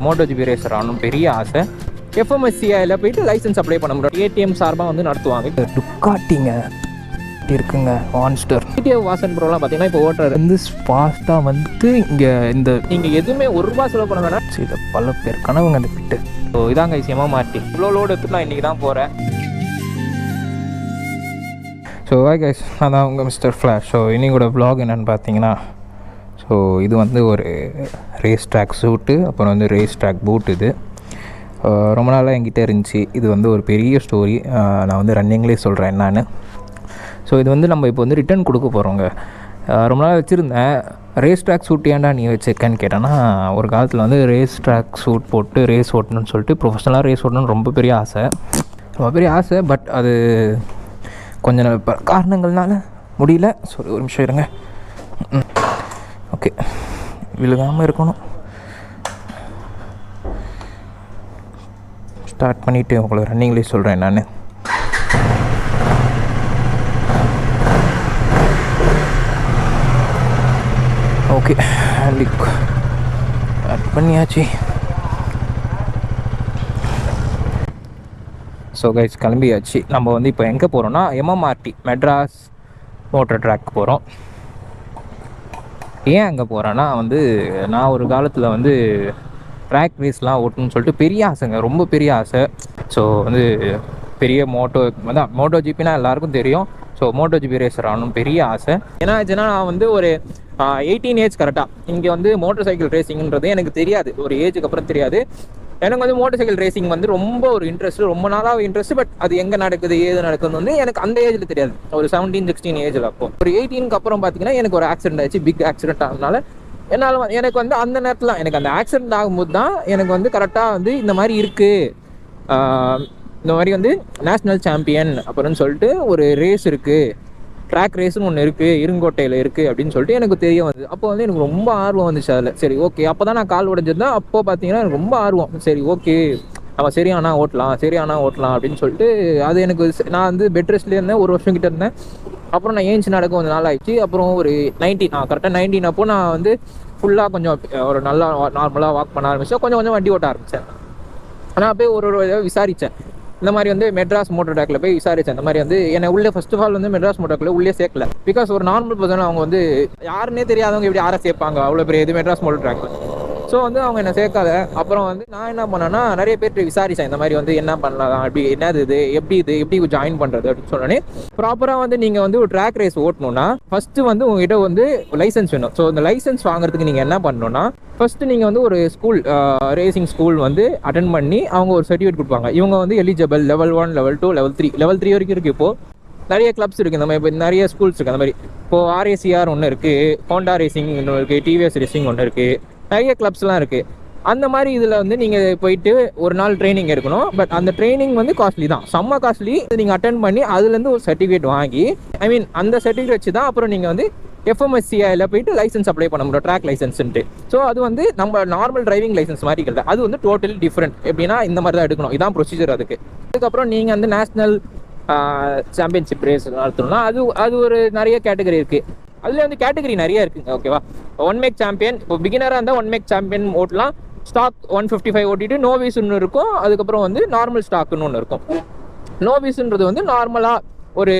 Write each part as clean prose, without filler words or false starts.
Moto GB racer ஆகணும் பெரிய ஆசை. எஃப்எம்எஸ்சிஐயில் போயிட்டு லைசன்ஸ் அப்ளை பண்ண முடியும். ஏடிஎம் சார்பாக வந்து நடத்துவாங்க. டுக்காட்டிங்க இருக்குங்க மான்ஸ்டர். டிடிஎஃப் வாசன் ப்ரோலாம் பார்த்தீங்கன்னா இப்போ ஓட்டுறது வந்து ஃபாஸ்ட்டாக வந்து இங்கே இந்த நீங்கள் எதுவுமே ₹1 செலவு பண்ண வேணாம். சரி, பல பேர் கனவுங்க அந்த பிட்டு. ஸோ இதாங்க விஷயமா மாட்டி இவ்வளோ லோடு எடுத்துட்டு நான் இன்றைக்கி தான் போகிறேன். ஸோ கைஸ், நான் தான் உங்கள் மிஸ்டர் ஃப்ளாஷ். ஸோ இன்னைக்கூட வ்ளாக் என்னென்னு பார்த்தீங்கன்னா, ஸோ இது வந்து ஒரு ரேஸ் ட்ராக் சூட்டு, அப்புறம் வந்து ரேஸ் ட்ராக் பூட். இது ரொம்ப நாளாக என்கிட்ட இருந்துச்சு. இது வந்து ஒரு பெரிய ஸ்டோரி. நான் வந்து ரன்னிங்லேயே சொல்கிறேன் என்னான்னு. ஸோ இது வந்து நம்ம இப்போ வந்து ரிட்டர்ன் கொடுக்க போகிறோங்க. ரொம்ப நாள் வச்சுருந்தேன். ரேஸ் ட்ராக் சூட் ஏன்டா நீ வச்சுருக்கேன்னு கேட்டேன்னா, ஒரு காலத்தில் வந்து ரேஸ் ட்ராக் சூட் போட்டு ரேஸ் ஓட்டணும்னு சொல்லிட்டு ப்ரொஃபஷனலாக ரேஸ் ஓட்டணும்னு ரொம்ப பெரிய ஆசை. பட் அது கொஞ்சம் காரணங்கள்னால முடியல. ஸோ ஒரு நிமிஷம் இருங்க. ஓகே, விழுகாமல் இருக்கணும். ஸ்டார்ட் பண்ணிவிட்டு உங்களுக்கு ரன்னிங்லேயே சொல்கிறேன் நான். ஓகே, ஸ்டார்ட் பண்ணியாச்சு. ஸோ கைஸ், கிளம்பியாச்சு. நம்ம வந்து இப்போ எங்கே போகிறோன்னா MMRT மெட்ராஸ் மோட்டர் ட்ராக் போகிறோம். ஏன் அங்கே போகிறேன்னா வந்து, நான் ஒரு காலத்தில் வந்து ட்ராக் ரேஸ்லாம் ஓட்டணும்னு சொல்லிட்டு பெரிய ஆசைங்க, ரொம்ப பெரிய ஆசை. ஸோ வந்து பெரிய மோட்டோ ஜிபினா எல்லாருக்கும் தெரியும். ஸோ மோட்டோ ஜிபி ரேசர் ஆகணும் பெரிய ஆசை. ஏன்னா ஆச்சுன்னா நான் வந்து ஒரு 18 ஏஜ் கரெக்டாக இங்கே வந்து மோட்டர் சைக்கிள் ரேசிங்கிறது எனக்கு தெரியாது. ஒரு ஏஜுக்கு அப்புறம் தெரியாது. எனக்கு வந்து மோட்டர் சைக்கிள் ரேசிங் வந்து ரொம்ப ஒரு இன்ட்ரெஸ்ட், ரொம்ப நாளாக இன்ட்ரெஸ்ட். பட் அது எங்கே நடக்குது ஏது நடக்குதுன்னு வந்து எனக்கு அந்த ஏஜில் தெரியாது. ஒரு 17-16 ஏஜில். அப்போ ஒரு 18க்கு அப்புறம் பார்த்தீங்கன்னா எனக்கு ஒரு ஆக்சிடென்ட் ஆச்சு. பிக் ஆக்சிடென்ட் ஆனதுனால எனக்கு வந்து அந்த நேரத்தில் எனக்கு அந்த ஆக்சிடென்ட் ஆகும்போது தான் எனக்கு வந்து கரெக்டாக வந்து இந்த மாதிரி இருக்குது, இந்த மாதிரி வந்து நேஷ்னல் சாம்பியன் அப்புறம்னு சொல்லிட்டு ஒரு ரேஸ் இருக்குது, ட்ராக் ரேஸ்னு ஒன்று இருக்குது, இருங்கோட்டையில் இருக்குது அப்படின்னு சொல்லிட்டு எனக்கு தெரிய வந்தது. அப்போ வந்து எனக்கு ரொம்ப ஆர்வம் வந்துச்சு அதில். சரி ஓகே, அப்போ தான் நான் கால் உடைஞ்சிருந்தேன். அப்போது பார்த்தீங்கன்னா எனக்கு ரொம்ப ஆர்வம். சரி ஓகே, நம்ம சரியானா ஓட்டலாம் அப்படின்னு சொல்லிட்டு அது எனக்கு நான் வந்து பெட் ரெஸ்ட்லேயே இருந்தேன். ஒரு வருஷம் கிட்ட இருந்தேன். அப்புறம் நான் ஏஞ்சி நடக்க கொஞ்சம் நாள் ஆயிடுச்சு. அப்புறம் ஒரு 19 அப்போ நான் வந்து ஃபுல்லாக கொஞ்சம் ஒரு நல்லா நார்மலாக வாக் பண்ண ஆரம்பித்தேன். கொஞ்சம் வண்டி ஓட்ட ஆரம்பித்தேன். ஆனால் போய் ஒரு விசாரித்தேன். இந்த மாதிரி வந்து மெட்ராஸ் மோட்டர் ட்ராக்ல போய் விசாரித்தேன். இந்த மாதிரி வந்து என்னை உள்ளே ஃபர்ஸ்ட் ஆஃப் ஆல் வந்து மெட்ராஸ் மோட்டர் ட்ராக்ல உள்ளே சேர்க்கல. பிகாஸ் ஒரு நார்மல் பர்சன் அவங்க வந்து யாருன்னே தெரியாதவங்க இப்படி யாரை சேர்ப்பாங்க அவ்வளோ பெரிய இது மெட்ராஸ் மோட்டர் ட்ராக்ல. ஸோ வந்து அவங்க என்னை சேர்க்காத. அப்புறம் வந்து நான் என்ன பண்ணேன்னா, நிறைய பேர்ட்டு விசாரித்தேன். இந்த மாதிரி வந்து என்ன பண்ணலாம், அப்படி என்னது இது எப்படி ஜாயின் பண்ணுறது அப்படின்னு சொன்னோன்னே, ப்ராப்பராக வந்து நீங்கள் வந்து ஒரு ட்ராக் ரேஸ் ஓட்டணும்னா ஃபஸ்ட்டு வந்து உங்ககிட்ட வந்து லைசன்ஸ் வேணும். ஸோ இந்த லைசன்ஸ் வாங்குறதுக்கு நீங்கள் என்ன பண்ணணும்னா, ஃபஸ்ட்டு நீங்கள் வந்து ஒரு ஸ்கூல் ரேசிங் ஸ்கூல் வந்து அட்டென்ட் பண்ணி அவங்க ஒரு சர்டிஃபிகேட் கொடுப்பாங்க. இவங்க வந்து எலிஜிபிள் level 1, level 2, level 3 வரைக்கும் இருக்குது. இப்போது நிறைய கிளப்ஸ் இருக்குது, இந்த மாதிரி இப்போ நிறைய ஸ்கூல்ஸ் இருக்குது. அந்த மாதிரி இப்போது RACR ஒன்று இருக்குது, ஹோண்டா ரேசிங் ஒன்று இருக்குது, TVS ரேசிங் ஒன்று இருக்குது, நிறைய கிளப்ஸ்லாம் இருக்குது. அந்த மாதிரி இதில் வந்து நீங்கள் போயிட்டு ஒரு நாள் ட்ரைனிங் எடுக்கணும். பட் அந்த ட்ரைனிங் வந்து காஸ்ட்லி தான், செம்ம காஸ்ட்லி. நீங்கள் அட்டென்ட் பண்ணி அதுலேருந்து ஒரு சர்டிஃபிகேட் வாங்கி, அந்த சர்டிஃபிகேட் வச்சு தான் அப்புறம் நீங்கள் வந்து FMSCIயில் போயிட்டு லைசன்ஸ் அப்ளை பண்ண முடியும், ட்ராக் லைசன்ஸ்ன்ட்டு. ஸோ அது வந்து நம்ம நார்மல் டிரைவிங் லைசன்ஸ் மாதிரி இல்லை, அது வந்து டோட்டலி டிஃப்ரெண்ட். எப்படின்னா இந்த மாதிரி தான் எடுக்கணும், இதான் ப்ரொசீஜர் அதுக்கு. அதுக்கப்புறம் நீங்கள் வந்து நேஷ்னல் சாம்பியன்ஷிப் ரேஸ் நடத்தணும்னா அது ஒரு நிறைய கேட்டகரி இருக்குது. அதில் வந்து கேட்டகரி நிறைய இருக்குங்க. ஓகேவா, 1 மேக் சாம்பியன், இப்போ பிகினராக இருந்தால் 1 மேக் சாம்பியன் ஓட்டலாம். ஸ்டாக் 155 ஓட்டிட்டு நோவிஸ்ன்னு இருக்கும். அதுக்கப்புறம் வந்து நார்மல் ஸ்டாக்குன்னு ஒன்று இருக்கும். நோவிஸ்ன்றது வந்து நார்மலாக ஒரு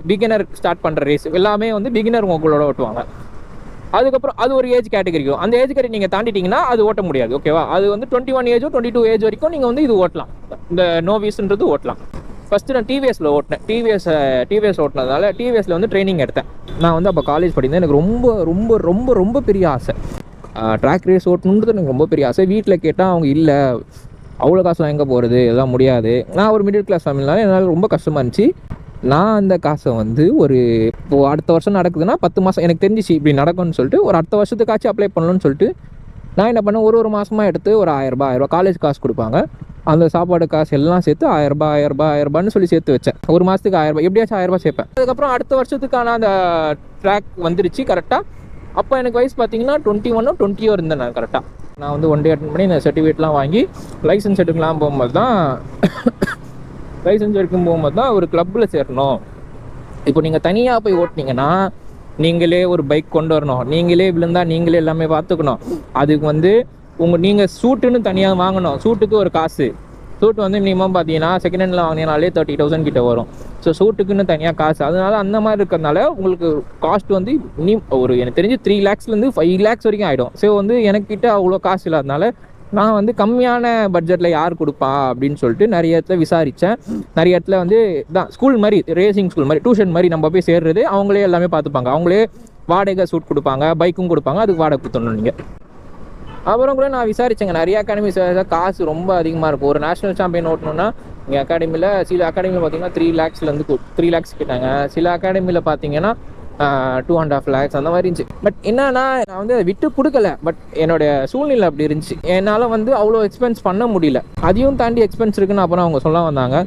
பிகினர் ஸ்டார்ட் பண்ணுற ரேஸ் எல்லாமே வந்து பிகினர் உங்களோட ஓட்டுவாங்க. அதுக்கப்புறம் அது ஒரு ஏஜ் கேட்டகரிக்கும். அந்த ஏஜ் கேட்டகரி நீங்கள் தாண்டிட்டிங்கன்னா அது ஓட்ட முடியாது. ஓகேவா, அது வந்து 21 ஏஜோ 22 ஏஜ் வரைக்கும் நீங்கள் வந்து இது ஓட்டலாம், இந்த நோவிஸ்ன்றது ஓட்டலாம். ஃபஸ்ட்டு நான் டிவிஎஸில் ஓட்டினேன். டிவிஎஸ் ஓட்டினதால டிவிஎஸில் வந்து ட்ரைனிங் எடுத்தேன். நான் வந்து அப்போ காலேஜ் படித்தேன். எனக்கு ரொம்ப ரொம்ப ரொம்ப ரொம்ப பெரிய ஆசை ட்ராக் ரேஸ் ஓட்டணுன்றது. எனக்கு ரொம்ப பெரிய ஆசை. வீட்டில் கேட்டால் அவங்க இல்லை, அவ்வளோ காசுலாம் எங்கே போகிறது, எல்லாம் முடியாது. நான் ஒரு மிடில் கிளாஸ் ஃபேமிலினால என்னால் ரொம்ப கஷ்டமாக இருந்துச்சு. நான் அந்த காசை வந்து இப்போது அடுத்த வருஷம் நடக்குதுன்னா 10 மாதம் எனக்கு தெரிஞ்சிச்சு இப்படி நடக்கும்னு சொல்லிட்டு, ஒரு அடுத்த வருஷத்துக்காச்சும் அப்ளை பண்ணணும்னு சொல்லிட்டு நான் என்ன பண்ணேன், ஒரு மாதமாக எடுத்து ஒரு 1000 காலேஜ் காசு கொடுப்பாங்க, அந்த சாப்பாடு காசு எல்லாம் சேர்த்து 1000 சொல்லி சேர்த்து வச்சேன். ஒரு மாதத்துக்கு 1000, எப்படியாச்சும் 1000 சேர்ப்பேன். அதுக்கப்புறம் அடுத்த வருஷத்துக்கான அந்த ட்ராக் வந்துருச்சு கரெக்டாக. அப்போ எனக்கு வயசு பார்த்தீங்கன்னா 21 20 இருந்தேன் நான் கரெக்டாக. நான் வந்து 1 டே அட்டென்ட் பண்ணி இந்த சர்டிஃபிகேட்லாம் வாங்கி லைசன்ஸ் எடுக்கலாம் போகும்போது தான் ஒரு கிளப்பில் சேரணும். இப்போ நீங்கள் தனியாக போய் ஓட்டினீங்கன்னா நீங்களே ஒரு பைக் கொண்டு வரணும், நீங்களே விழுந்தால் நீங்களே எல்லாமே பார்த்துக்கணும். அதுக்கு வந்து நீங்கள் சூட்டுன்னு தனியாக வாங்கணும். சூட்டுக்கு ஒரு காசு. சூட்டு வந்து மினிமம் பார்த்தீங்கன்னா செகண்ட் ஹேண்டில் வாங்கினாலே 30,000 கிட்ட வரும். ஸோ சூட்டுக்குன்னு தனியாக காசு. அதனால அந்த மாதிரி இருக்கிறதுனால உங்களுக்கு காஸ்ட் வந்து ஒரு எனக்கு தெரிஞ்சு 3 lakhsலேருந்து 5 lakhs வரைக்கும் ஆகிடும். ஸோ வந்து எனக்கிட்ட அவ்வளோ காசு இல்லாதனால நான் வந்து கம்மியான பட்ஜெட்டில் யார் கொடுப்பா அப்படின்னு சொல்லிட்டு நிறைய இடத்துல விசாரித்தேன். நிறைய இடத்துல வந்து தான் ஸ்கூல் மாதிரி, ரேசிங் ஸ்கூல் மாதிரி, டியூஷன் மாதிரி நம்ம போய் சேர்றது. அவங்களே எல்லாமே பார்த்துப்பாங்க. அவங்களே வாடகை சூட் கொடுப்பாங்க, பைக்கும் கொடுப்பாங்க. அதுக்கு வாடகை கொடுத்துடணும் நீங்கள். அப்புறம் கூட நான் விசாரித்தேங்க. நிறைய அகாடமி காசு ரொம்ப அதிகமாக இருக்கும். ஒரு நேஷனல் சாம்பியன் ஓட்டணுன்னா இங்கே அகாடமியில் சில அகாடமியில் பார்த்தீங்கன்னா 3 lakhsலேருந்து 3 lakhs கேட்டாங்க. சில அகாடமியில் பார்த்தீங்கன்னா 2.5 lakhs அந்த மாதிரி இருந்துச்சு. பட் என்னன்னா நான் வந்து அதை விட்டு கொடுக்கல. பட் என்னோடய சூழ்நிலை அப்படி இருந்துச்சு. என்னால் வந்து அவ்வளோ எக்ஸ்பென்ஸ் பண்ண முடியல. அதையும் தாண்டி எக்ஸ்பென்ஸ் இருக்குன்னு அப்புறம் அவங்க சொல்ல வந்தாங்க.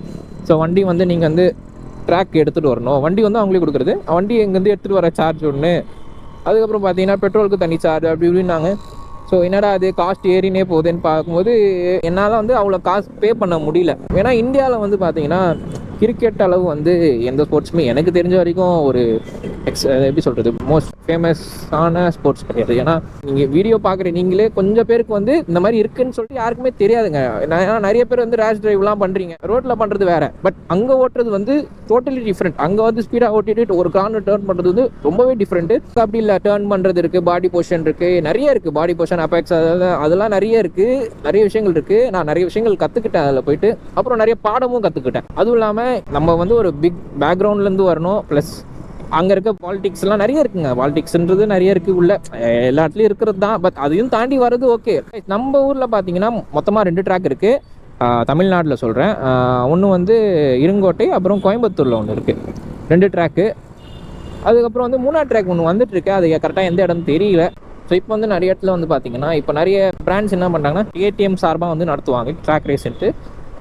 ஸோ வண்டி வந்து நீங்கள் வந்து ட்ராக் எடுத்துகிட்டு வரணும். வண்டி வந்து அவங்களே கொடுக்குறது. வண்டி எங்கேருந்து எடுத்துகிட்டு வர சார்ஜ் ஒன்று, அதுக்கப்புறம் பார்த்தீங்கன்னா பெட்ரோலுக்கு தனி சார்ஜ் அப்படி இப்படின்னாங்க. ஸோ என்னடா அது காஸ்ட் ஏறினே போகுதுன்னு பார்க்கும்போது என்னால் வந்து அவ்வளோ காசு பே பண்ண முடியல. ஏன்னா இந்தியாவில் வந்து பார்த்தீங்கன்னா கிரிக்கெட் அளவு வந்து எந்த ஸ்போர்ட்ஸுமே எனக்கு தெரிஞ்ச வரைக்கும் ஒரு எப்படி சொல்கிறது, மோஸ்ட் ஃபேமஸான ஸ்போர்ட்ஸ் கிடையாது. ஏன்னா நீங்கள் வீடியோ பார்க்குற நீங்களே கொஞ்சம் பேருக்கு வந்து இந்த மாதிரி இருக்குன்னு சொல்லிட்டு யாருக்குமே தெரியாதுங்க. ஏன்னா நிறைய பேர் வந்து ரேஷ் டிரைவ்லாம் பண்ணுறீங்க, ரோட்டில் பண்ணுறது வேறு. பட் அங்கே ஓட்டுறது வந்து டோட்டலி டிஃப்ரெண்ட். அங்கே வந்து ஸ்பீடாக ஓட்டிட்டு ஒரு கார்னர் டேர்ன் பண்ணுறது வந்து ரொம்பவே டிஃப்ரெண்ட்டு. அப்படி இல்லை, டேர்ன் பண்ணுறது இருக்குது, பாடி பொசிஷன் இருக்குது, நிறைய இருக்குது. பாடி பொசிஷன், அபெக்ஸ், அதெல்லாம் நிறைய இருக்குது. நிறைய விஷயங்கள் இருக்குது. நான் நிறைய விஷயங்கள் கற்றுக்கிட்டேன் அதில் போயிட்டு. அப்புறம் நிறைய பாடமும் கற்றுக்கிட்டேன். அதுவும் இல்லாமல் நம்ம வந்து ஒரு பிக் பேக்ரவுண்ட்லேருந்து வரணும். ப்ளஸ் அங்கே இருக்க பாலிடிக்ஸ்லாம் நிறைய இருக்குங்க. பாலிடிக்ஸ்ன்றது நிறைய இருக்குது, உள்ள எல்லா இடத்துலையும் இருக்கிறது தான். பட் அதையும் தாண்டி வர்றது ஓகே. நம்ம ஊரில் பார்த்தீங்கன்னா மொத்தமாக 2 ட்ராக் இருக்குது. தமிழ்நாட்டில் சொல்கிறேன். ஒன்று வந்து இருங்கோட்டை, அப்புறம் கோயம்புத்தூரில் ஒன்று இருக்குது. 2 ட்ராக்கு. அதுக்கப்புறம் வந்து 3ஆவது ட்ராக் ஒன்று வந்துட்டுருக்கு. அது கரெக்டாக எந்த இடம்னு தெரியல. ஸோ இப்போ வந்து நிறைய இடத்துல வந்து பார்த்தீங்கன்னா இப்போ நிறைய பிராண்ட்ஸ் என்ன பண்ணுறாங்கன்னா KTM சார்பாக வந்து நடத்துவாங்க ட்ராக் ரேஸ்ன்ட்டு.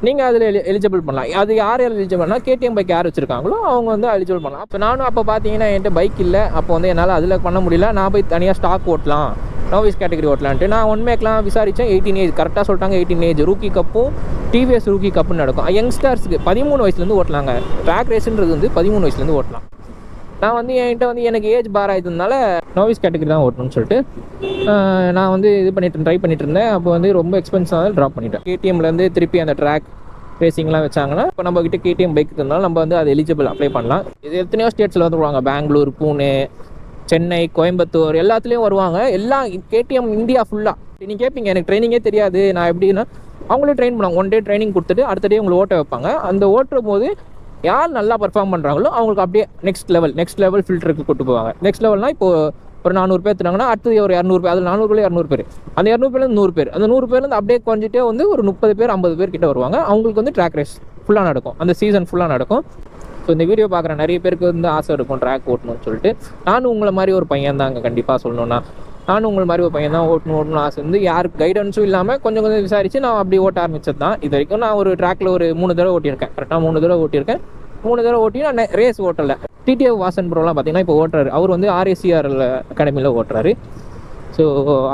நீங்கள் அதில் எலிஜிபிள் பண்ணலாம். அது யார் எலிஜிபிள்னா KTM பைக் யார் வச்சுருக்காங்களோ அவங்க வந்து எலிஜிபிள் பண்ணலாம். அப்போ நானும் அப்போ பார்த்தீங்கன்னா என்கிட்ட பைக் இல்லை. அப்போ வந்து என்னால் அதில் பண்ண முடியல. நான் போய் தனியாக ஸ்டாக் ஓட்டலாம், நோவிஸ் கேட்டகரி ஓட்டலான்ட்டு நான் ஒன்மேக்கெலாம் விசாரித்தேன். 18 ஏஜ் கரெக்டாக சொல்லிட்டாங்க. 18 ஏஜ் ரூக்கி கப்பும் TVS ரூக்கி கப்புன்னு நடக்கும். யங்ஸ்டர்ஸுக்கு 13 வயசுலேருந்து ஓட்டலாங்க. ட்ராக் ரேஸுன்றது வந்து 13 வயசுலேருந்து ஓட்டலாம். நான் வந்து என்கிட்ட வந்து எனக்கு ஏஜ் பார் ஆகிட்டதுனால நோவிஸ் கேட்டகரி தான் ஓட்டணும்னு சொல்லிட்டு நான் வந்து ட்ரை பண்ணிட்டு இருந்தேன். அப்போ வந்து ரொம்ப எக்ஸ்பென்சிவாக ட்ராப் பண்ணிட்டேன். KTMலேருந்து திருப்பி அந்த ட்ராக் ரேசிங்லாம் வச்சாங்கன்னா இப்போ நம்ம கிட்ட KTM பைக் இருந்தாலும் நம்ம வந்து அது எலிஜிபிள் அப்ளை பண்ணலாம். இது எத்தனையோ ஸ்டேட்ஸில் வந்து வருவாங்க. பெங்களூர், புனே, சென்னை, கோயம்புத்தூர் எல்லாத்துலேயும் வருவாங்க. எல்லாம் KTM இந்தியா ஃபுல்லாக. நீங்கள் கேட்பீங்க எனக்கு ட்ரைனிங்கே தெரியாது, நான் எப்படின்னா அவங்களே ட்ரெயின் பண்ணுவாங்க. 1 day ட்ரைனிங் கொடுத்துட்டு அடுத்த டே உங்களை ஓட்ட வைப்பாங்க. அந்த ஓட்டுற போது யார் நல்லா பர்ஃபார்ம் பண்ணுறாங்களோ அவங்களுக்கு அப்படியே நெக்ஸ்ட் லெவல் ஃபில்டருக்கு கூட்டு போவாங்க. நெக்ஸ்ட் லெவல்னால் இப்போ ஒரு 400 பேர் எடுத்துட்டாங்கன்னா அடுத்தது ஒரு 200 பேர். அதில் 400 200 பேர். அந்த 200 பேர்லேருந்து 100 பேர். அந்த 100 பேர்லேருந்து அப்படியே கொஞ்சிட்டே வந்து ஒரு 30 பேர் 50 பேர் கிட்ட வருவாங்க. அவங்களுக்கு வந்து ட்ராக் ரேஸ் ஃபுல்லாக நடக்கும். அந்த சீசன் ஃபுல்லாக நடக்கும். ஸோ இந்த வீடியோ பார்க்குற நிறைய பேருக்கு வந்து ஆசை இருக்கும் ட்ராக் ஓட்டணும்னு சொல்லிட்டு. நானும் உங்களை மாதிரி ஒரு பையன் தாங்க. கண்டிப்பாக சொல்லணுன்னா நானும் உங்களை மாதிரி ஒரு பையன் தான். ஓட்டணும் ஆசை வந்து யாருக்கு கைடன்ஸும் இல்லாமல் கொஞ்சம் விசாரித்து நான் அப்படி ஓட்ட ஆரம்பிச்சது தான். இது வரைக்கும் நான் ஒரு ட்ராக்கில் ஒரு 3 தடவை ஓட்டியிருக்கேன். கரெக்டாக 3 தடவை ஓட்டியிருக்கேன். 3 தடவை ஓட்டி நான் ரேஸ் ஓட்டலை. TTF வாசன் ப்ரோலாம் பார்த்தீங்கன்னா இப்போ ஓட்டுறாரு. அவர் வந்து RSCR அகாடமியில் ஓட்டுறாரு. ஸோ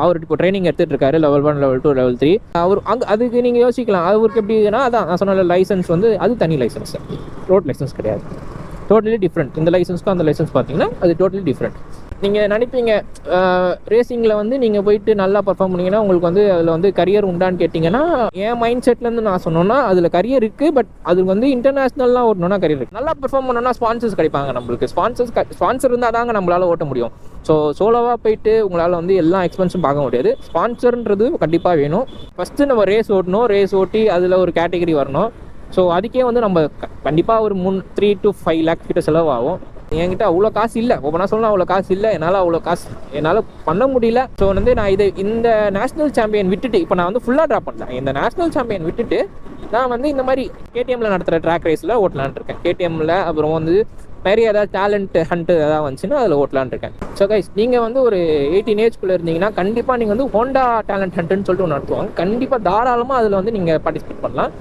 அவர் இப்போ ட்ரைனிங் எடுத்துகிட்டு இருக்காரு. level 1, level 2, level 3. அவர் அதுக்கு நீங்கள் யோசிக்கலாம் அவருக்கு எப்படின்னா அதான் நான் சொன்ன லைசன்ஸ் வந்து அது தனி லைசன்ஸ், ரோட் லைசன்ஸ் கிடையாது. Totally different. இந்த லைசன்ஸ்க்கும் அந்த லைசன்ஸ் பார்த்தீங்கன்னா அது டோட்டலி டிஃப்ரெண்ட். நீங்கள் நினைப்பீங்க ரேசிங்கில் வந்து நீங்கள் போயிட்டு நல்லா பர்ஃபார்ம் பண்ணிங்கன்னா உங்களுக்கு வந்து அதில் வந்து கரியர் உண்டான்னு கேட்டிங்கன்னா என் மைண்ட் செட்லேருந்து நான் சொன்னோன்னா அதில் கரியர் இருக்குது. பட் அது வந்து இன்டர்நேஷ்னல்லாம் ஓட்டணும்னா கரியர் இருக்குது. நல்லா பர்ஃபார்ம் பண்ணோன்னா ஸ்பான்சர்ஸ் கிடைப்பாங்க நம்மளுக்கு. ஸ்பான்சர் இருந்தால் தாங்க நம்மளால் ஓட்ட முடியும். ஸோ சோலோவாக போயிட்டு உங்களால் வந்து எல்லா எக்ஸ்பென்ஸும் பார்க்க முடியாது. ஸ்பான்சர்ன்றது கண்டிப்பாக வேணும். ஃபஸ்ட்டு நம்ம ரேஸ் ஓட்டணும். ரேஸ் ஓட்டி அதில் ஒரு கேட்டகரி வரணும். ஸோ அதுக்கே வந்து நம்ம கண்டிப்பாக ஒரு 3 to 5 lakhs கிட்ட செலவாகும். என்கிட்ட அவ்வளோ காசு இல்லை. ஒவ்வொன்றா சொல்லலாம் அவ்வளோ காசு இல்லை. என்னால் பண்ண முடியல. ஸோ வந்து நான் இந்த நேஷ்னல் சாம்பியன் விட்டுட்டு இப்போ நான் வந்து ஃபுல்லாக ட்ராப் பண்ணல. இந்த நேஷ்னல் சாம்பியன் விட்டுட்டு நான் வந்து இந்த மாதிரி KTMல நடத்துகிற ட்ராக் ரேஸில் ஓட்டலான் இருக்கேன். KTMல அப்புறம் வந்து நிறைய ஏதாவது டேலண்ட் ஹண்ட் ஏதாவது வந்துச்சுன்னா அதில் ஓட்டலான் இருக்கேன். ஸோ கைஸ் நீங்கள் வந்து ஒரு 18 ஏஜ்குள்ளே இருந்தீங்கன்னா கண்டிப்பாக நீங்கள் வந்து ஹோண்டா டேலண்ட் ஹண்ட்டுன்னு சொல்லிட்டு ஒன்று நடத்துவாங்க. கண்டிப்பாக தாராளமாக அதில் வந்து நீங்கள் பார்ட்டிசிபேட் பண்ணலாம்.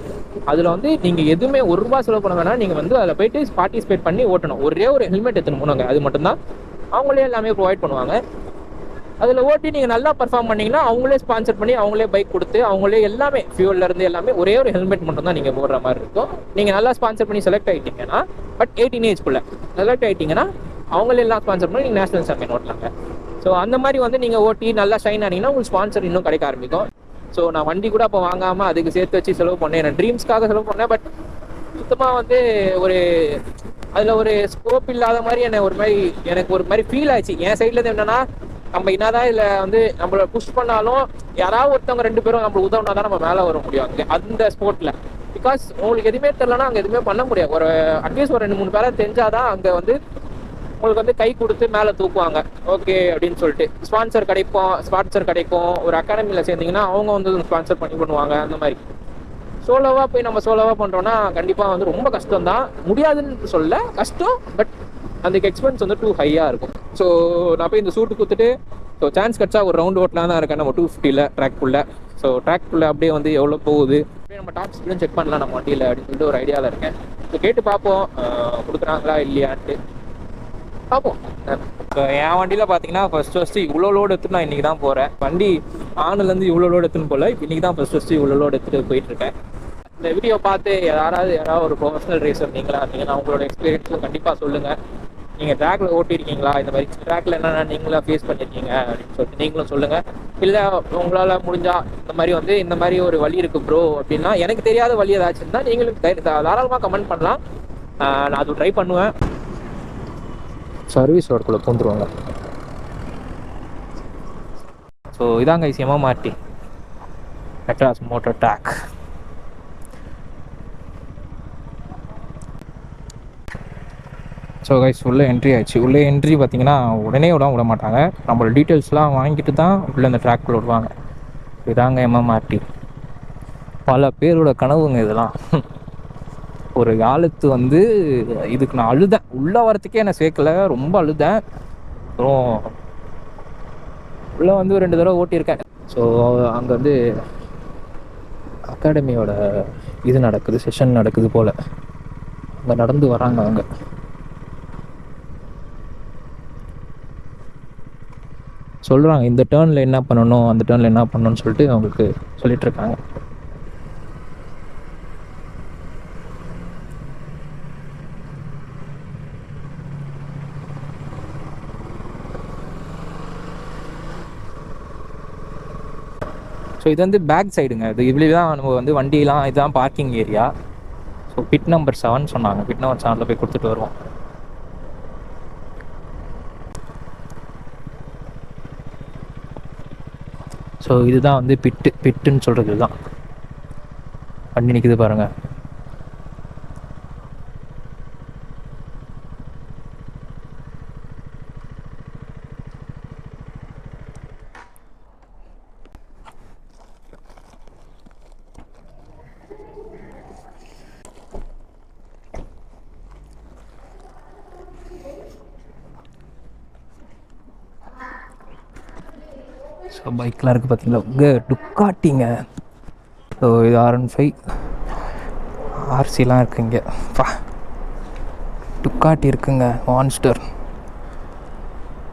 அதில் வந்து நீங்கள் எதுவுமே ₹1 செலவு பண்ண வேணாம். நீங்கள் வந்து அதில் போய்ட்டு பார்ட்டிசிபேட் பண்ணி ஓட்டணும். ஒரே ஒரு ஹெல்மெட் எடுத்துன்னு போனாங்க. அது மட்டும்தான் அவங்களே எல்லாமே ப்ரொவைட் பண்ணுவாங்க. அதில் ஓட்டி நீங்கள் நல்லா பர்ஃபார்ம் பண்ணிங்கன்னா அவங்களே ஸ்பான்சர் பண்ணி அவங்களே பைக் கொடுத்து அவங்களே எல்லாமே ஃபியூல்லேருந்து எல்லாமே ஒரே ஒரு ஹெல்மெட் மட்டும் தான் நீங்கள் போடுற மாதிரி இருக்கும். நீங்கள் நல்லா ஸ்பான்சர் பண்ணி செலக்ட் ஆகிட்டீங்கன்னா பட் 18 ஏஜ்குள்ளே செலக்ட் ஆகிட்டிங்கன்னா அவங்களே எல்லாம் ஸ்பான்சர் பண்ணி நீங்கள் நேஷனல் சாம்பியன் ஓட்டலாங்க. ஸோ அந்த மாதிரி வந்து நீங்கள் ஓட்டி நல்லா ஷைன் ஆனீங்கன்னா உங்களுக்கு ஸ்பான்சர் இன்னும் கிடைக்க ஆரம்பிக்கும். ஸோ நான் வண்டி கூட அப்போ வாங்காமல் அதுக்கு சேர்த்து வச்சு செலவு பண்ணேன், நான் ட்ரீம்ஸ்க்காக செலவு பண்ணேன். பட் சுத்தமாக வந்து ஒரு அதில் ஒரு ஸ்கோப் இல்லாத மாதிரி எனக்கு ஒரு மாதிரி ஃபீல் ஆச்சு என் சைட்லேருந்து. என்னன்னா, நம்ம என்னதான் இதில் வந்து நம்மளை புஷ் பண்ணாலும் யாராவது ஒருத்தவங்க 2 பேரும் நம்மளுக்கு உதவுனா தான் நம்ம மேலே வர முடியும் அங்கே அந்த ஸ்போர்ட்டில். பிகாஸ் உங்களுக்கு எதுவுமே தெரியலனா அங்கே எதுவுமே பண்ண முடியாது. ஒரு அட்லீஸ்ட் ஒரு 2-3 பேரை தெரிஞ்சாதான் அங்கே வந்து உங்களுக்கு வந்து கை கொடுத்து மேலே தூக்குவாங்க, ஓகே அப்படின்னு சொல்லிட்டு. ஸ்பான்சர் கிடைக்கும். ஒரு அகாடமியில் சேர்ந்தீங்கன்னா அவங்க வந்து ஸ்பான்சர் பண்ணுவாங்க. அந்த மாதிரி சோலோவாக போய் நம்ம சோலோவாக பண்ணுறோன்னா கண்டிப்பாக வந்து ரொம்ப கஷ்டம் தான். முடியாதுன்னு சொல்ல, கஷ்டம். பட் அதுக்கு எக்ஸ்பென்ஸ் வந்து டூ ஹையாக இருக்கும். ஸோ நான் போய் இந்த சூட்டு கொடுத்துட்டு ஸோ சான்ஸ் கிடச்சா ஒரு ரவுண்ட் ஓட்டலாம் தான் இருக்கேன் நம்ம 250 ட்ராக்குள்ளே. ஸோ ட்ராக்குள்ளே அப்படியே வந்து எவ்வளோ போகுது, அப்படியே நம்ம டாப் ஸ்பீடும் செக் பண்ணலாம் நம்ம வண்டியில் அப்படின்னு சொல்லிட்டு ஒரு ஐடியாவில் இருக்கேன். ஸோ கேட்டு பார்ப்போம் கொடுக்குறாங்களா இல்லையான்ட்டு பார்ப்போம். இப்போ என் வண்டியில் பார்த்தீங்கன்னா ஃபஸ்ட்டு இவ்வளோ லோடு எடுத்துட்டு நான் இன்றைக்கி தான் போகிறேன். வண்டி ஆனுலேருந்து இவ்வளோ லோடு எடுத்துன்னு போகல, இன்றைக்கி தான் ஃபஸ்ட்டு இவ்வளோ லோடு எடுத்துகிட்டு போயிட்டுருக்கேன். இந்த வீடியோ பார்த்து யாராவது ஒரு ப்ரொஃபஷனல் ரேசர் நீங்களா உங்களோட எக்ஸ்பீரியன்ஸும் கண்டிப்பாக சொல்லுங்கள். நீங்கள் ட்ராக்ல ஓட்டிருக்கீங்களா, இந்த மாதிரி ட்ராக்ல என்னென்ன நீங்களா ஃபேஸ் பண்ணியிருக்கீங்க அப்படின்னு சொல்லிட்டு நீங்களும் சொல்லுங்கள். இல்லை உங்களால் முடிஞ்சால் இந்த மாதிரி ஒரு வழி இருக்குது ப்ரோ அப்படின்னா, எனக்கு தெரியாத வழி ஏதாச்சும் இருந்தால் நீங்களும் தாராளமாக கமெண்ட் பண்ணலாம். நான் அது ட்ரை பண்ணுவேன். சர்வீஸ் ரோடுக்குள்ளே பூந்துருவாங்க. ஸோ இதாங்க MMRT Madras motor track. So guys உள்ளே என்ட்ரி ஆயிடுச்சு. உள்ளே என்ட்ரி பார்த்தீங்கன்னா உடனே விட மாட்டாங்க, நம்மளோட டீட்டெயில்ஸ்லாம் வாங்கிட்டு தான் உள்ளே அந்த ட்ராக்குள்ள விடுவாங்க. இதாங்க MMRT. பல பேரோட கனவுங்க இதெல்லாம். ஒரு காலத்து வந்து இதுக்கு நான் அழுதேன், உள்ளே வரத்துக்கே என்னை சேர்க்கல, ரொம்ப அழுதேன். அப்புறம் உள்ளே வந்து 2 தடவை ஓட்டியிருக்கேன். ஸோ அங்கே வந்து அகாடமியோட இது நடக்குது, செஷன் நடக்குது போல். அங்கே நடந்து வராங்க. அவங்க சொல்கிறாங்க இந்த டேர்னில் என்ன பண்ணணும், அந்த டேர்னில் என்ன பண்ணணும்னு சொல்லிட்டு அவங்களுக்கு சொல்லிகிட்ருக்காங்க. ஸோ இது வந்து பேக் சைடுங்க. இது இப்படி தான் நம்ம வந்து வண்டியெலாம் இதுதான் parking area. So bit number 7 சொன்னாங்க. பிட் நம்பர் 7 போய் கொடுத்துட்டு வருவோம். ஸோ இதுதான் வந்து பிட்டுன்னு சொல்கிறது. இதுதான் வண்டி நிற்குது பாருங்கள். ஸோ பைக்கெலாம் இருக்குது பார்த்தீங்களா, இங்கே டுக்காட்டிங்க. ஸோ இது R15 RCலாம் இருக்குது இங்கே. டுக்காட்டி இருக்குங்க, மான்ஸ்டர்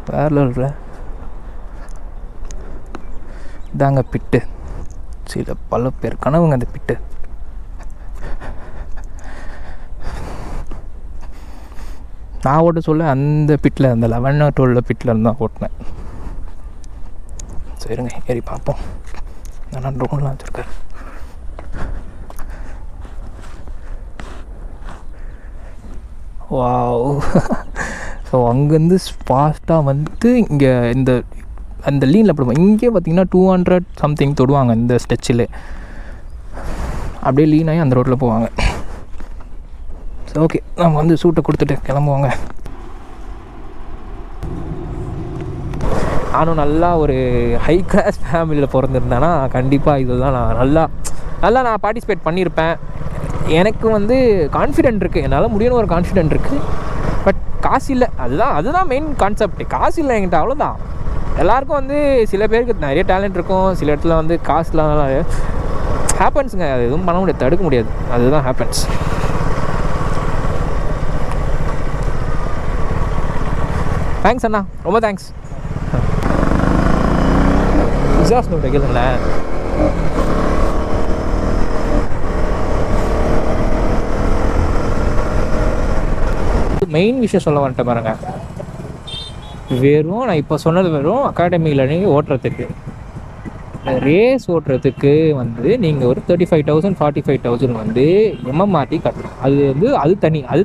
வேறு இல்லை. இதாங்க பிட்டு. சரி இதை பல பேர் கனவுங்க அந்த பிட்டு. நான் ஓட்ட சொல்ல அந்த பிட்டில், அந்த 11 12 பிட்டில் இருந்தால் ஓட்டினேன். சரிங்க ஏறி பார்ப்போம். நான் ட்ரோன்லாம் வச்சுருக்கேன். வாவ். ஸோ அங்கேருந்து ஃபாஸ்ட்டாக வந்து இங்கே அந்த லீனில் போடுவோம். இங்கே பார்த்தீங்கன்னா 200 சம்திங் தொடுவாங்க இந்த ஸ்டெச்சில். அப்படியே லீன் ஆகி அந்த ரோட்டில் போவாங்க. ஸோ ஓகே, நம்ம வந்து சூட்டை கொடுத்துட்டு கிளம்புவாங்க. நானும் நல்லா ஒரு ஹை கிளாஸ் ஃபேமிலியில் பிறந்திருந்தேன்னா கண்டிப்பாக இதுதான் நான் பார்ட்டிசிபேட் பண்ணியிருப்பேன். எனக்கு வந்து கான்ஃபிடென்ட் இருக்குது, என்னால் முடியும்னு ஒரு கான்ஃபிடென்ட் இருக்குது. பட் காசு இல்லை, அதுதான் மெயின் கான்செப்ட். காசு இல்லை என்கிட்ட, அவ்வளோதான். எல்லாருக்கும் வந்து சில பேருக்கு நிறைய டேலண்ட் இருக்கும், சில இடத்துல வந்து காசுலாம் ஹேப்பன்ஸுங்க. அது எதுவும் பண்ண முடியாது, தடுக்க முடியாது, அதுதான் ஹேப்பன்ஸ். தேங்க்ஸ் அண்ணா, ரொம்ப தேங்க்ஸ். எக்ஸாஸ்ட் நோட் வைக்கலுங்களேன். மெயின் விஷயம் சொல்ல வந்துட்டேன் பாருங்க. நான் இப்போ சொன்னது வெறும் அகாடமியில் நீங்கள் ஓட்டுறதுக்கு. ரேஸ் ஓட்டுறதுக்கு வந்து நீங்கள் ஒரு 35,000 45,000 வந்து எம்எம்ஆர்டி கட்டணும். அது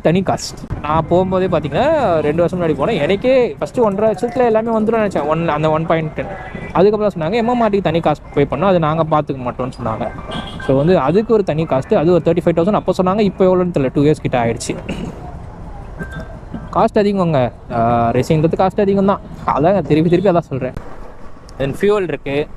தனி காஸ்ட். நான் போகும்போதே பார்த்தீங்கன்னா 2 வருஷம் முன்னாடி போனேன். எனக்கே ஃபஸ்ட்டு 1.5 வருஷத்தில் எல்லாமே வந்துடும் நினச்சேன். அந்த 1.10 அதுக்கப்புறம் சொன்னாங்க எம்எம்ஆர்டிக்கு தனி காஸ்ட் பே பண்ணோம், அது நாங்கள் பார்த்துக்க மாட்டோம்னு சொன்னாங்க. ஸோ வந்து அதுக்கு ஒரு தனி காஸ்ட்டு, அது ஒரு 35,000 அப்போ சொன்னாங்க. இப்போ எவ்வளோன்னு தெரியல, 2 இயர்ஸ் கிட்ட ஆகிடுச்சு. காஸ்ட் அதிகங்க, ரேசிங்கிறது காஸ்ட் அதிகம் தான். அதான் திருப்பி அதான் சொல்கிறேன். தென் ஃபியூவல் இருக்குது.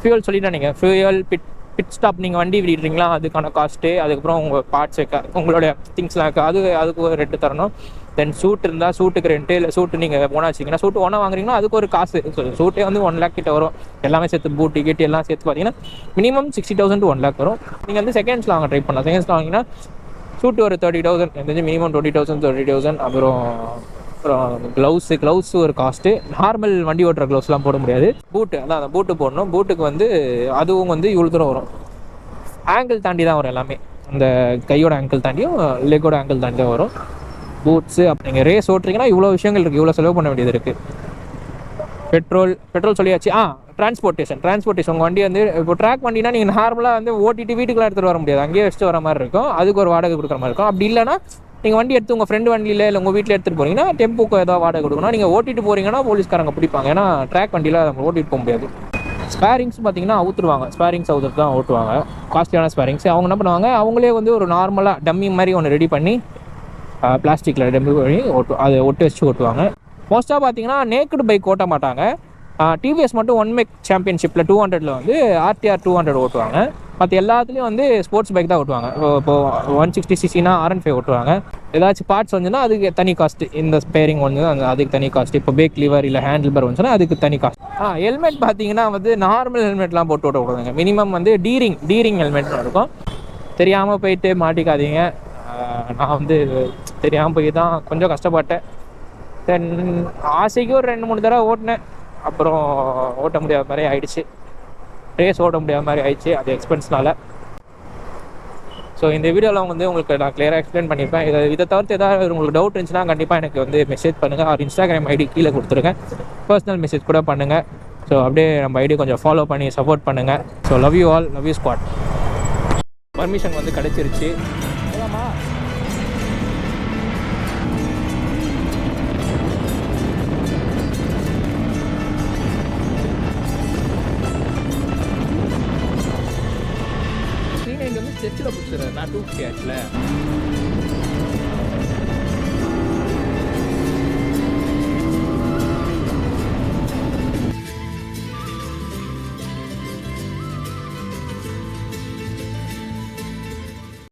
ஃபியூவல் சொல்லிட்டேன். நீங்கள் ஃபியூவல் பிட் ஸ்டாப் நீங்கள் வண்டி விடுறீங்களா, அதுக்கான காஸ்ட்டு. அதுக்கப்புறம் உங்கள் பார்ட்ஸ் உங்களுடைய திங்ஸ்லாம் இருக்குது, அதுக்கு ஒரு ரெட்டு தரணும். தென் சூட் இருந்தால் சூட்டுக்கு ரெண்ட்டு, இல்லை சூட்டு நீங்கள் ஓனாக வச்சிங்கன்னா சூட்டு ஓனாக வாங்குறீங்கன்னா அதுக்கு ஒரு காசு. சூட்டே வந்து 1 lakh கிட்ட வரும். எல்லாமே சேர்த்து பூட் டிக்கெட் எல்லாம் சேர்த்து பார்த்தீங்கன்னா மினிமம் 60,000 to 1 lakh வரும். நீங்கள் வந்து செகண்ட்ஸில் வாங்க ட்ரை பண்ணலாம். செகண்ட்ஸில் வாங்கிங்கன்னா சூட்டு ஒரு 30,000, தெரிஞ்சு மினிமம் 20,000. அப்புறம் க்ளவுஸு ஒரு காஸ்ட்டு. நார்மல் வண்டி ஓட்டுற க்ளவுஸ்லாம் போட முடியாது. பூட்டு, அதான் அந்த பூட்டு போடணும். பூட்டுக்கு வந்து அதுவும் வந்து இவ்வளோ தூரம் வரும். ஆங்கிள் தாண்டி தான் வரும் எல்லாமே. அந்த கையோட ஆங்கிள் தாண்டியும் லெக்கோட ஆங்கிள் தாண்டி தான் வரும் பூட்ஸு. அப்போ நீங்கள் ரேஸ் ஓட்டுறீங்கன்னா இவ்வளோ விஷயங்கள் இருக்குது, இவ்வளோ செலவு பண்ண வேண்டியது இருக்குது. பெட்ரோல் சொல்லியாச்சு. டிரான்ஸ்போர்ட்டேஷன் உங்கள் வண்டி வந்து இப்போ ட்ராக் வண்டினா நீங்கள் நார்மலாக வந்து ஓட்டிட்டு வீட்டுக்குலாம் எடுத்துகிட்டு வர முடியாது, அங்கேயே வச்சுட்டு வர மாதிரி இருக்கும். அதுக்கு ஒரு வாடகை கொடுக்குற மாதிரி இருக்கும். அப்படி இல்லைனா நீங்கள் வண்டி எடுத்து உங்கள் ஃப்ரெண்டு வண்டியில் இல்லை உங்கள் வீட்டில் எடுத்துகிட்டு போகிறீங்கன்னா டெம்போக்கு ஏதாவது வாடகை கொடுக்கணும். நீங்கள் ஓட்டிட்டு போகிறீங்கன்னா போலீஸ்காரங்க பிடிப்பாங்க, ஏன்னா ட்ராக் வண்டியில் நம்ம ஓட்டிட்டு போக முடியாது. ஸ்பேரிங்ஸ் பார்த்தீங்கன்னா அவுத்துருவாங்க. ஸ்பேரிங்ஸ் அவுத்துட்டு தான் ஓட்டுவாங்க, காஸ்ட்லியான ஸ்பேரிங்ஸ். அவங்க என்ன பண்ணுவாங்க, அவங்களே வந்து ஒரு நார்மலாக டம்மி மாதிரி ஒன்று ரெடி பண்ணி பிளாஸ்டிக்கில் டம்மி பண்ணி அதை ஒட்டு வச்சு ஓட்டுவாங்க. மோஸ்ட்டாக பார்த்தீங்கன்னா நேக்குடு பைக் ஓட்ட மாட்டாங்க. டிவிஎஸ் மட்டும் 1 மேக் சாம்பியன்ஷிப்பில் 200 வந்து RTR 200 ஓட்டுவாங்க. மற்ற எல்லாத்துலேயும் வந்து ஸ்போர்ட்ஸ் பைக் தான் ஓட்டுவாங்க. இப்போது 160cc R15 ஓட்டுவாங்க. ஏதாச்சும் பார்ட்ஸ் வந்துன்னா அதுக்கு தனி காஸ்ட்டு. இந்த ஸ்பேரிங் வந்து அதுக்கு தனி காஸ்ட்டு. இப்போ பேக் லிவர் இல்லை ஹேண்டில் பார் வந்துச்சுன்னா அதுக்கு தனி காஸ்ட். ஹெல்மெட் பார்த்தீங்கன்னா வந்து நார்மல் ஹெல்மெட்லாம் போட்டு ஓட்டக்கூடாதுங்க. மினிமம் வந்து டீரிங் ஹெல்மெட்னு இருக்கும். தெரியாமல் போயிட்டு மாட்டிக்காதீங்க. நான் வந்து தெரியாமல் போய் தான் கொஞ்சம் கஷ்டப்பட்டேன். தென் ஆசைக்கு ஒரு 2-3 தடவை ஓட்டினேன், அப்புறம் ஓட்ட முடியாத மாதிரி ஆயிடுச்சு. ரேஸ் ஓட்ட முடியாத மாதிரி ஆயிடுச்சு, அது எக்ஸ்பென்ஸ்னால. ஸோ இந்த வீடியோவில் வந்து உங்களுக்கு நான் கிளியராக எக்ஸ்பிளைன் பண்ணியிருப்பேன். இதை தவிர்த்து ஏதாவது உங்களுக்கு டவுட் இருந்துச்சுன்னா கண்டிப்பாக எனக்கு வந்து மெசேஜ் பண்ணுங்கள். அவர் Instagram ID கீழே கொடுத்துருக்கேன், பர்சனல் மெசேஜ் கூட பண்ணுங்கள். ஸோ அப்படியே நம்ம ஐடி கொஞ்சம் ஃபாலோ பண்ணி சப்போர்ட் பண்ணுங்கள். So love you all, love you squad. Permission வந்து கிடச்சிருச்சு. ஸ்டெச்சில் பிடிச்சிடுறேன் நான் 2K ஆச்சுல.